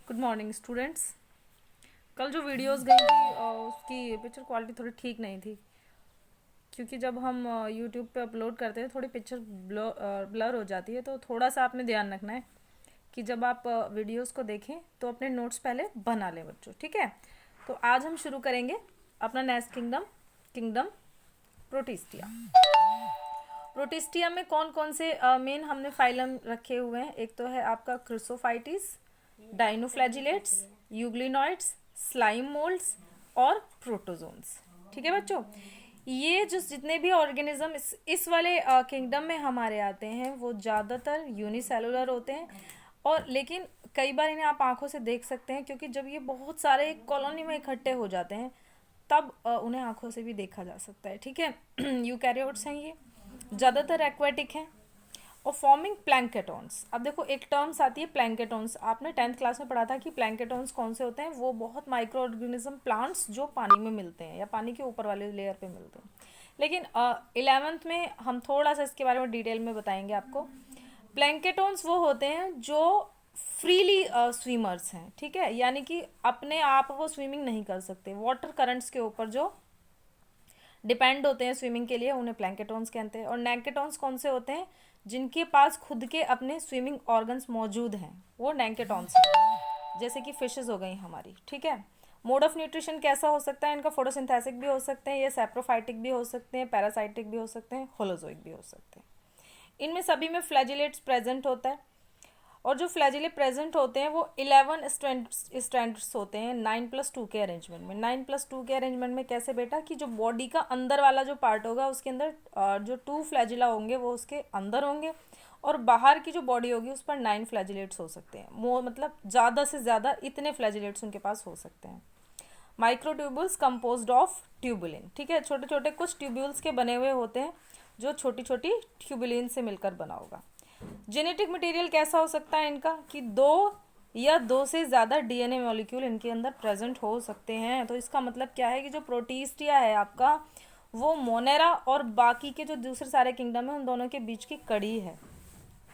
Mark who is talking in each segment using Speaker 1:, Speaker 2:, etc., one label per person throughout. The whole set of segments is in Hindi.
Speaker 1: Good morning students. कल जो वीडियोस गई थी उसकी पिक्चर क्वालिटी थोड़ी ठीक नहीं थी, क्योंकि जब हम यूट्यूब पे अपलोड करते हैं थोड़ी पिक्चर ब्लर हो जाती है। तो थोड़ा सा आपने ध्यान रखना है कि जब आप वीडियोस को देखें तो अपने नोट्स पहले बना लें बच्चों, ठीक है। तो आज हम शुरू करेंगे अपना नेक्स्ट किंगडम प्रोटिस्टिया। प्रोटिस्टिया में कौन कौन से मेन हमने फाइलम रखे हुए हैं। एक तो है आपका क्रिसोफाइटिस, डाइनोफ्लैजिलेट्स, यूग्लिनॉइड्स, स्लाइम मोल्ड्स और प्रोटोजोन्स। ठीक है बच्चों, ये जो जितने भी ऑर्गेनिज्म इस वाले किंगडम में हमारे आते हैं वो ज़्यादातर यूनिसेलुलर होते हैं। और लेकिन कई बार इन्हें आप आंखों से देख सकते हैं, क्योंकि जब ये बहुत सारे कॉलोनी में इकट्ठे हो जाते हैं तब उन्हें आंखों से भी देखा जा सकता है। ठीक है। यूकैरियोट्स हैं ये, ज़्यादातर एक्वेटिक हैं और फॉर्मिंग प्लैंकेटॉन्स। अब देखो एक टर्म्स आती है प्लैंकेटॉन्स, आपने 10th क्लास में पढ़ा था कि प्लैंकेटॉन्स कौन से होते हैं। वो बहुत माइक्रो ऑर्गेनिज्म प्लांट्स जो पानी में मिलते हैं या पानी के ऊपर वाले लेयर पे मिलते हैं। लेकिन 11th में हम थोड़ा सा इसके बारे में डिटेल में बताएंगे आपको। प्लैंकेटॉन्स वो होते हैं जो फ्रीली स्विमर्स हैं, ठीक है, यानी कि अपने आप वो स्विमिंग नहीं कर सकते, वाटर करंट्स के ऊपर जो डिपेंड होते हैं स्विमिंग के लिए, उन्हें प्लैंकेटॉन्स कहते हैं। और नैंकेटॉन्स कौन से होते हैं, जिनके पास खुद के अपने स्विमिंग ऑर्गन्स मौजूद हैं, वो नैंकेटॉन्स हैं, जैसे कि फिशेस हो गई हमारी। ठीक है। मोड ऑफ न्यूट्रिशन कैसा हो सकता है इनका, फोटोसिंथेसिस भी हो सकते हैं, ये सैप्रोफाइटिक भी हो सकते हैं, पैरासाइटिक भी हो सकते हैं, होलोजोइक भी हो सकते हैं। इनमें सभी में फ्लैजिलेट्स प्रेजेंट होता है। और जो फ्लैजिले प्रेजेंट होते हैं वो 11 स्ट्रैंड्स होते हैं 9+2 के अरेंजमेंट में। 9+2 के अरेंजमेंट में कैसे बेटा, कि जो बॉडी का अंदर वाला जो पार्ट होगा उसके अंदर जो 2 फ्लैजिला होंगे वो उसके अंदर होंगे, और बाहर की जो बॉडी होगी उस पर 9 फ्लैजिलेट्स हो सकते हैं। वो मतलब ज़्यादा से ज़्यादा इतने फ्लैजिलेट्स उनके पास हो सकते हैं। Microtubules composed of tubulin. ठीक है, छोटे छोटे कुछ ट्यूब्यूल्स के बने हुए होते हैं जो छोटी छोटी ट्यूबुलिन से मिलकर बना होगा। जेनेटिक मटेरियल कैसा हो सकता है इनका, कि 2 से ज़्यादा डीएनए मॉलिक्यूल इनके अंदर प्रेजेंट हो सकते हैं। तो इसका मतलब क्या है कि जो प्रोटिस्टिया है आपका वो मोनेरा और बाकी के जो दूसरे सारे किंगडम है उन दोनों के बीच की कड़ी है।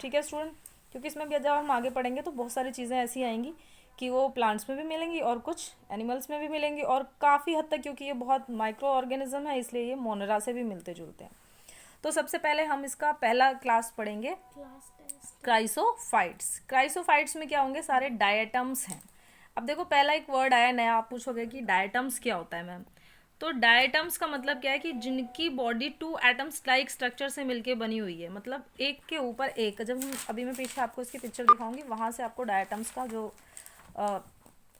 Speaker 1: ठीक है स्टूडेंट, क्योंकि इसमें भी जब हम आगे पढ़ेंगे तो बहुत सारी चीज़ें ऐसी आएंगी कि वो प्लांट्स में भी मिलेंगी और कुछ एनिमल्स में भी मिलेंगी, और काफ़ी हद तक क्योंकि ये बहुत माइक्रो ऑर्गेनिज्म है इसलिए ये मोनेरा से भी मिलते जुलते हैं। तो सबसे पहले हम इसका पहला क्लास पढ़ेंगे, क्राइसोफाइट्स। क्राइसोफाइट्स में क्या होंगे, सारे डायटम्स हैं। अब देखो पहला एक वर्ड आया नया, आप पूछोगे कि डायटम्स क्या होता है मैम। तो डायटम्स का मतलब क्या है कि जिनकी बॉडी 2 एटम्स लाइक स्ट्रक्चर से मिलके बनी हुई है, मतलब एक के ऊपर एक। जब हम अभी मैं पीछे आपको इसकी पिक्चर दिखाऊंगी वहां से आपको डायटम्स का जो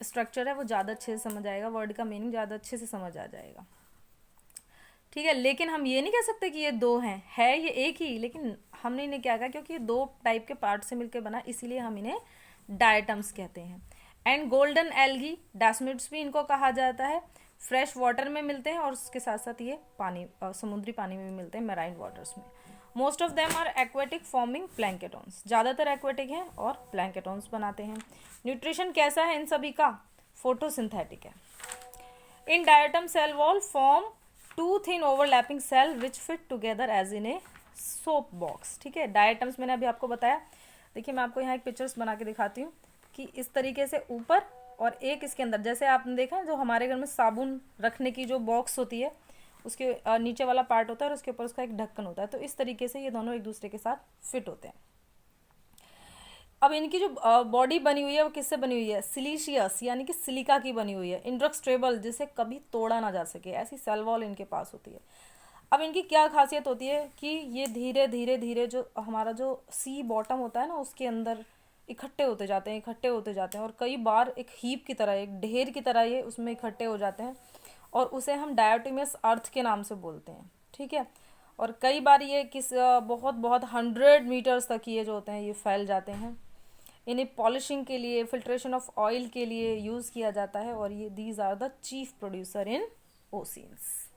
Speaker 1: स्ट्रक्चर है वो ज़्यादा अच्छे से समझ आएगा, वर्ड का मीनिंग ज़्यादा अच्छे से समझ आ जाएगा। ठीक है, लेकिन हम ये नहीं कह सकते कि ये 2 हैं, है ये एक ही, लेकिन हमने इन्हें क्या कहा, क्योंकि ये 2 टाइप के पार्ट से मिलकर बना इसीलिए हम इन्हें डायटम्स कहते हैं। एंड गोल्डन एल्गी, डास्मिड्स भी इनको कहा जाता है, फ्रेश वाटर में मिलते हैं और उसके साथ साथ ये पानी समुद्री पानी में भी मिलते हैं, मैराइन वाटर्स में। Most of them are aquatic forming planktons, ज़्यादातर एक्वेटिक हैं और प्लैंकेटॉन्स बनाते हैं। न्यूट्रिशन कैसा है इन सभी का, फोटोसिंथेटिक है। In diatom cell wall form 2 thin overlapping cell which fit together as in a soap box. ठीक है, डायटम्स मैंने अभी आपको बताया। देखिए मैं आपको यहाँ एक पिक्चर्स बना के दिखाती हूँ कि इस तरीके से ऊपर और एक इसके अंदर, जैसे आपने देखा जो हमारे घर में साबुन रखने की जो बॉक्स होती है उसके नीचे वाला पार्ट होता है और उसके ऊपर उसका एक ढक्कन होता है। तो इस तरीके से ये दोनों एक दूसरे के साथ फिट होते हैं। अब इनकी जो बॉडी बनी हुई है वो किससे बनी हुई है, सिलीशियस यानी कि सिलिका की बनी हुई है, इंडेक्स्ट्रेबल जिसे कभी तोड़ा ना जा सके, ऐसी सेल वॉल इनके पास होती है। अब इनकी क्या खासियत होती है कि ये धीरे धीरे धीरे जो हमारा जो सी बॉटम होता है ना उसके अंदर इकट्ठे होते जाते हैं, इकट्ठे होते जाते हैं, और कई बार एक हीप की तरह, एक ढेर की तरह ये उसमें इकट्ठे हो जाते हैं, और उसे हम डायोटिमस अर्थ के नाम से बोलते हैं। ठीक है, और कई बार ये बहुत बहुत 100 मीटर्स तक ये जो होते हैं ये फैल जाते हैं। इन्हें पॉलिशिंग के लिए, फिल्ट्रेशन ऑफ ऑयल के लिए यूज़ किया जाता है, और ये these are the chief producer in oceans.